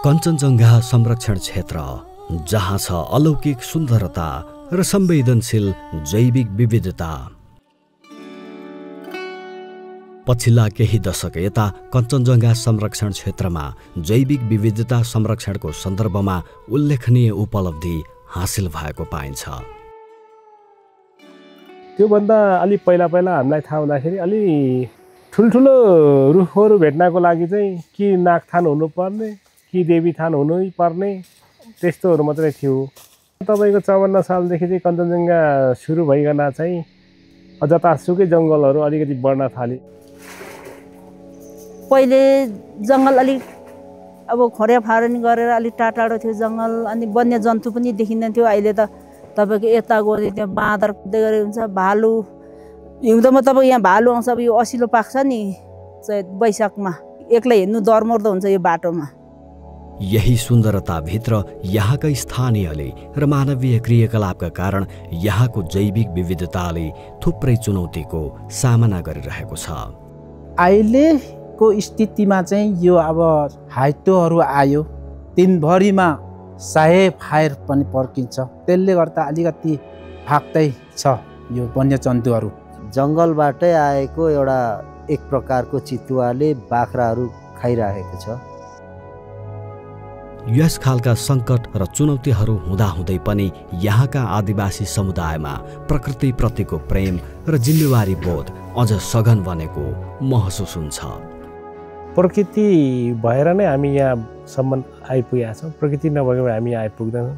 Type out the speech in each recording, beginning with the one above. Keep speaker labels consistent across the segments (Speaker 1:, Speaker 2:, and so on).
Speaker 1: कञ्चनजङ्घा संरक्षण क्षेत्र जहाँ छ अलौकिक सुन्दरता र संवेदनशील जैविक विविधता। पछिल्ला केही दशक यता कञ्चनजङ्घा संरक्षण क्षेत्रमा जैविक विविधता संरक्षणको सन्दर्भमा उल्लेखनीय उपलब्धि हासिल भएको पाइन्छ।
Speaker 2: त्योभन्दा अलि पहिला हामीलाई थाहा हुँदाखेरि अलि ठुल्ठुलो रुखहरू भेट्नको लागि चाहिँ कि नागथान हुनुपर्ने कि देवीथान हुनै पर्ने त्यस्तोहरू मात्रै थियो। तपाईको 54 सालदेखि चाहिँ कञ्चनजङ्घा सुरु भइकन चाहिँ जतासुकै जङ्गलहरू अलिकति बढ्न थाले।
Speaker 3: पहिले जङ्गल अलि अब खोरिया फारनी गरेर अलि टाढो थियो जङ्गल, अनि वन्य जन्तु पनि देखिँदैन थियो। अहिले त तपाईको यता गयो त्यहाँ बाँदर देखेर हुन्छ, भालु हिउँदोमा तपाईको यहाँ भालु आउँछ। अब यो असिलो पाक्छ नि वैशाखमा, एक्लै हिँड्नु डरमर्दो हुन्छ यो बाटोमा।
Speaker 1: यही सुन्दरताभित्र यहाँका स्थानीयले र मानवीय क्रियाकलापका कारण यहाँको जैविक विविधताले थुप्रै चुनौतीको सामना गरिरहेको छ।
Speaker 4: अहिलेको स्थितिमा चाहिँ यो अब हाइटोहरू आयो, दिनभरिमा 100 फायर पनि पर्किन्छ। त्यसले गर्दा अलिकति भाग्दै छ यो वन्यजन्तुहरू।
Speaker 5: जङ्गलबाटै आएको एउटा एक प्रकारको चितुवाले बाख्राहरू खाइरहेको छ।
Speaker 1: यस खालका सङ्कट र चुनौतीहरू हुँदाहुँदै पनि यहाँका आदिवासी समुदायमा प्रकृतिप्रतिको प्रेम र जिम्मेवारी बोध अझ सघन बनेको महसुस हुन्छ।
Speaker 2: प्रकृति भएर नै हामी यहाँसम्म आइपुगेका छौँ। प्रकृति नभएको भए हामी यहाँ आइपुग्दैनौँ।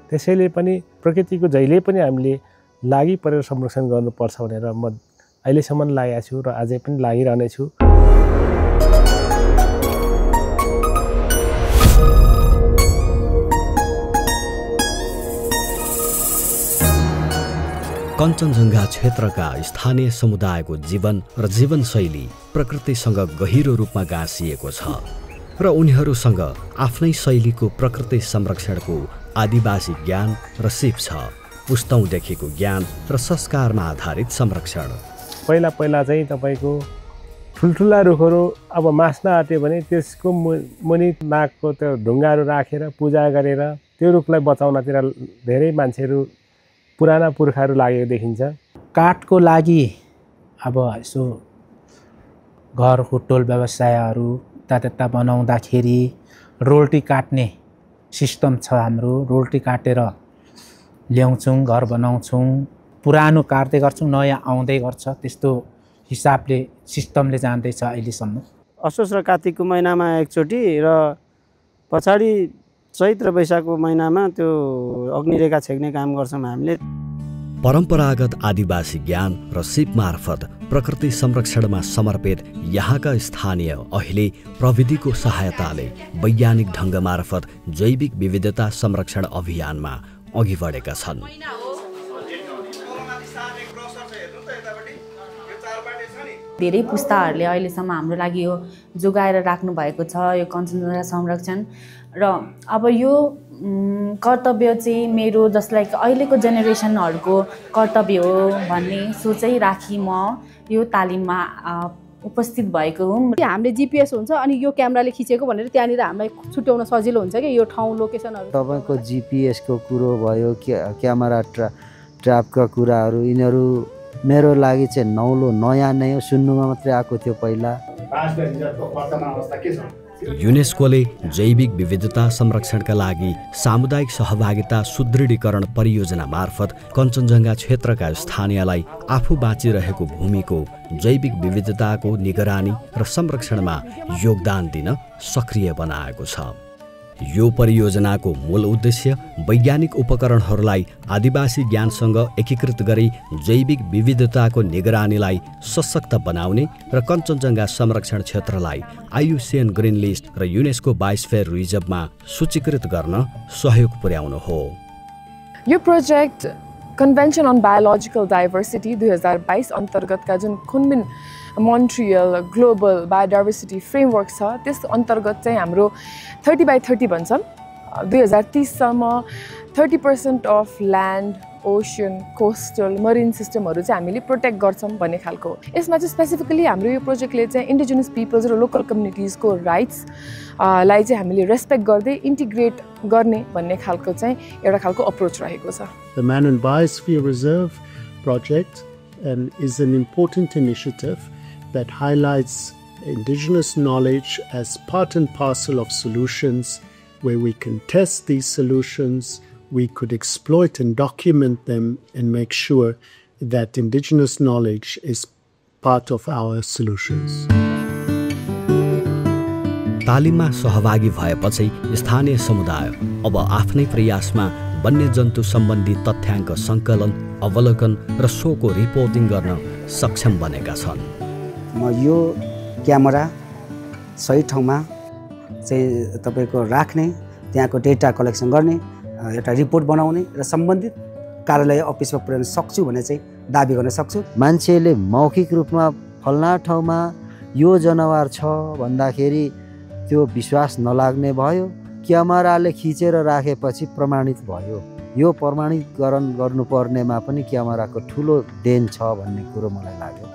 Speaker 2: त्यसैले पनि प्रकृतिको जहिले पनि हामीले लागि परेर संरक्षण गर्नुपर्छ भनेर म अहिलेसम्म लागेको छु र अझै पनि लागिरहनेछु।
Speaker 1: कञ्चनजङ्घा क्षेत्रका स्थानीय समुदायको जीवन र जीवनशैली प्रकृतिसँग गहिरो रूपमा गाँसिएको छ र उनीहरूसँग आफ्नै शैलीको प्रकृति संरक्षणको आदिवासी ज्ञान र सिप छ। पुस्तौँदेखिको ज्ञान र संस्कारमा आधारित संरक्षण।
Speaker 2: पहिला चाहिँ तपाईँको ठुल्ठुला रुखहरू अब मास्न आँट्यो भने त्यसको मुनि नागको त्यो ढुङ्गाहरू राखेर पूजा गरेर त्यो रुखलाई बचाउनतिर धेरै मान्छेहरू पुराना पुर्खाहरू लागेको देखिन्छ।
Speaker 4: काठको लागि अब यसो घर होटल व्यवसायहरू त्यता बनाउँदाखेरि रोल्टी काट्ने सिस्टम छ हाम्रो। रोल्टी काटेर ल्याउँछौँ, घर बनाउँछौँ, पुरानो काट्दै गर्छौँ, नयाँ आउँदै गर्छ। त्यस्तो हिसाबले सिस्टमले जाँदैछ अहिलेसम्म।
Speaker 6: असोज र कार्तिकको महिनामा एकचोटि र पछाडि चैत र वैशाखको महिनामा त्यो अग्निरेखा छेक्ने काम गर्छौँ हामीले।
Speaker 1: परम्परागत आदिवासी ज्ञान र सिप मार्फत प्रकृति संरक्षणमा समर्पित यहाँका स्थानीय अहिले प्रविधिको सहायताले वैज्ञानिक ढङ्ग मार्फत जैविक विविधता संरक्षण अभियानमा अघि बढेका छन्।
Speaker 7: धेरै पुस्ताहरूले अहिलेसम्म हाम्रो लागि यो जोगाएर राख्नु भएको छ यो कञ्चनजङ्घा संरक्षण। र अब यो कर्तव्य चाहिँ मेरो जसलाई अहिलेको जेनेरेसनहरूको कर्तव्य हो भन्ने सोचै राखी म यो तालिममा उपस्थित भएको हुँ।
Speaker 8: हामीले जिपिएस हुन्छ अनि यो क्यामेराले खिचेको भनेर त्यहाँनिर हामीलाई छुट्याउन सजिलो हुन्छ कि यो ठाउँ लोकेसनहरू।
Speaker 5: तपाईँको जिपिएसको कुरो भयो, क्यामेरा ट्र्यापका कुराहरू, यिनीहरू मेरो लागि चाहिँ नौलो नयाँ नै हो। सुन्नुमा मात्रै आएको थियो पहिला।
Speaker 1: युनेस्कोले जैविक विविधता संरक्षणका लागि सामुदायिक सहभागिता सुदृढीकरण परियोजना मार्फत कञ्चनजङ्घा क्षेत्रका स्थानीयलाई आफू बाँचिरहेको भूमिको जैविक विविधताको निगरानी र संरक्षणमा योगदान दिन सक्रिय बनाएको छ। यो परियोजनाको मूल उद्देश्य वैज्ञानिक उपकरणहरूलाई आदिवासी ज्ञानसँग एकीकृत गरी जैविक विविधताको निगरानीलाई सशक्त बनाउने र कञ्चनजङ्घा संरक्षण क्षेत्रलाई IUCN ग्रिन लिस्ट र युनेस्को बायोस्फियर रिजर्भमा सूचीकृत गर्न सहयोग पुर्याउनु हो।
Speaker 9: यो project convention on biological diversity 2022 अन्तर्गतका जुन Kunming Montreal global biodiversity framework छ त्यस अन्तर्गत चाहिँ हाम्रो 30 by 30 भन्छन्। 2030 सम्म 30% of land ocean coastal marine सिस्टमहरू चाहिँ हामीले प्रोटेक्ट गर्छौँ भन्ने खालको हो। यसमा चाहिँ स्पेसिफिकली हाम्रो यो प्रोजेक्टले चाहिँ इन्डिजिनस पिपल्स र लोकल कम्युनिटिजको राइट्स लाई चाहिँ हामीले रेस्पेक्ट गर्दै इन्टिग्रेट गर्ने भन्ने खालको चाहिँ एउटा खालको अप्रोच रहेको छ।
Speaker 10: The Manan Biosphere Reserve project is an important initiative that highlights indigenous knowledge as part and parcel of solutions where we can test these solutions, we could exploit and document them and make sure that indigenous knowledge is part of our solutions.
Speaker 1: तालिममा सहभागी भएपछि स्थानीय समुदाय अब आफ्नै प्रयासमा वन्यजन्तु सम्बन्धी तथ्याङ्क सङ्कलन, अवलोकन र सोको रिपोर्टिङ गर्न सक्षम बनेका छन्।
Speaker 11: म यो क्यामेरा सही ठाउँमा चाहिँ तपाईको राख्ने, त्यहाँको डेटा कलेक्सन गर्ने, एउटा रिपोर्ट बनाउने र सम्बन्धित कार्यालय अफिसमा पुर्याउन सक्छु भने चाहिँ दाबी गर्न सक्छु।
Speaker 5: मान्छेले मौखिक रूपमा फल्ना ठाउँमा यो जनावर छ भन्दाखेरि त्यो विश्वास नलाग्ने भयो, क्यामेराले खिचेर राखेपछि प्रमाणित भयो। यो प्रमाणीकरण गर्नुपर्नेमा पनि क्यामेराको ठुलो देन छ भन्ने कुरो मलाई लाग्यो।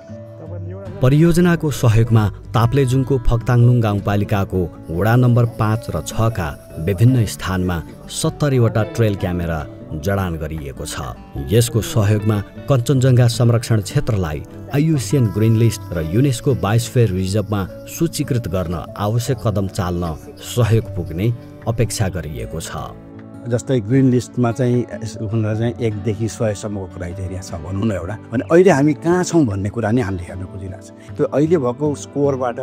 Speaker 1: परियोजनाको सहयोगमा ताप्लेजुङको फक्ताङलुङ गाउँपालिकाको वडा नम्बर 5 र 6 का विभिन्न स्थानमा 70 वटा ट्रेल क्यामेरा जडान गरिएको छ। यसको सहयोगमा कञ्चनजङ्घा संरक्षण क्षेत्रलाई IUCN ग्रीन लिस्ट र युनेस्को बायोस्फियर रिजर्भमा सूचीकृत गर्न आवश्यक कदम चाल्न सहयोग पुग्ने अपेक्षा गरिएको छ।
Speaker 12: जस्तै ग्रीन लिस्टमा चाहिँ 1 देखि 100 सम्मको क्राइटेरिया छ भनौँ न एउटा, भने अहिले हामी कहाँ छौँ भन्ने कुरा नै हामीले हेर्न खोजिरहेको छ। त्यो अहिले भएको स्कोरबाट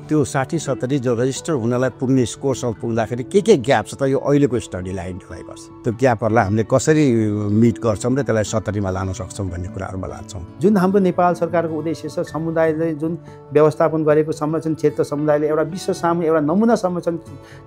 Speaker 12: त्यो 60-70 जो रजिस्टर हुनलाई पुग्ने स्कोरसँग पुग्दाखेरि के ग्याप छ त यो अहिलेको स्टडीले आइडेन्टिफाई गर्छ। त्यो ग्यापहरूलाई हामीले कसरी मिट गर्छौँ र त्यसलाई 70मा लान सक्छौँ भन्ने कुराहरूमा लाग्छौँ।
Speaker 13: जुन हाम्रो नेपाल सरकारको उद्देश्य छ, समुदायले जुन व्यवस्थापन गरेको संरक्षण क्षेत्र समुदायले एउटा विश्व सामु एउटा नमुना संरक्षण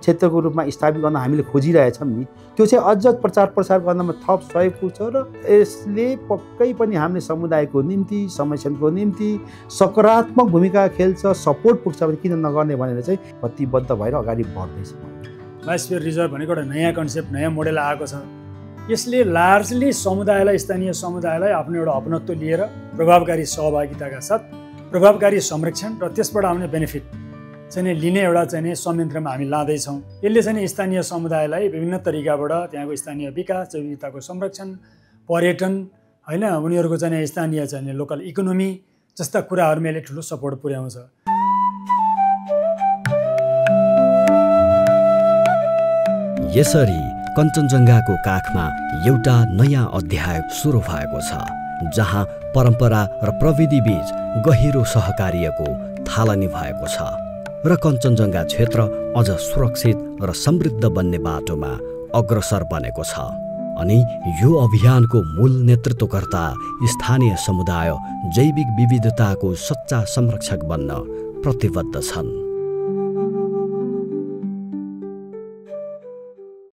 Speaker 13: क्षेत्रको रूपमा स्थापित गर्न हामीले खोजिरहेछौँ नि, त्यो चाहिँ अझ प्रचार प्रसार गर्नमा थप सहयोग पुग्छ र यसले पक्कै पनि हामीले समुदायको निम्ति, संरक्षणको निम्ति सकारात्मक भूमिका खेल्छ, सपोर्ट पुग्छ भने किन नगर्ने भनेर चाहिँ प्रतिबद्ध भएर अगाडि बढ्दैछ।
Speaker 14: बायोस्फियर रिजर्भ भनेको एउटा नयाँ कन्सेप्ट, नयाँ मोडेल आएको छ। यसले लार्जली समुदायलाई, स्थानीय समुदायलाई आफ्नो एउटा अपनत्व लिएर प्रभावकारी सहभागिताका साथ प्रभावकारी संरक्षण र त्यसबाट आउने बेनिफिट चाहिँ लिने एउटा चाहिँ संयन्त्रमा हामी लाँदैछौँ। यसले चाहिँ स्थानीय समुदायलाई विभिन्न तरिकाबाट त्यहाँको स्थानीय विकास, जैविकताको संरक्षण, पर्यटन होइन, उनीहरूको चाहिँ स्थानीय चाहिँ लोकल इकोनोमी जस्ता कुराहरूमा यसले ठुलो सपोर्ट पुर्याउँछ।
Speaker 1: यसरी कञ्चनजङ्घाको काखमा एउटा नयाँ अध्याय सुरु भएको छ, जहाँ परम्परा र प्रविधि बीच गहिरो सहकार्यको थालनी भएको छ र कञ्चनजङ्घा क्षेत्र अझ सुरक्षित र समृद्ध बन्ने बाटोमा अग्रसर बनेको छ। अनि यो अभियानको मूल नेतृत्वकर्ता स्थानीय समुदाय जैविक विविधताको सच्चा संरक्षक बन्न प्रतिबद्ध छन्।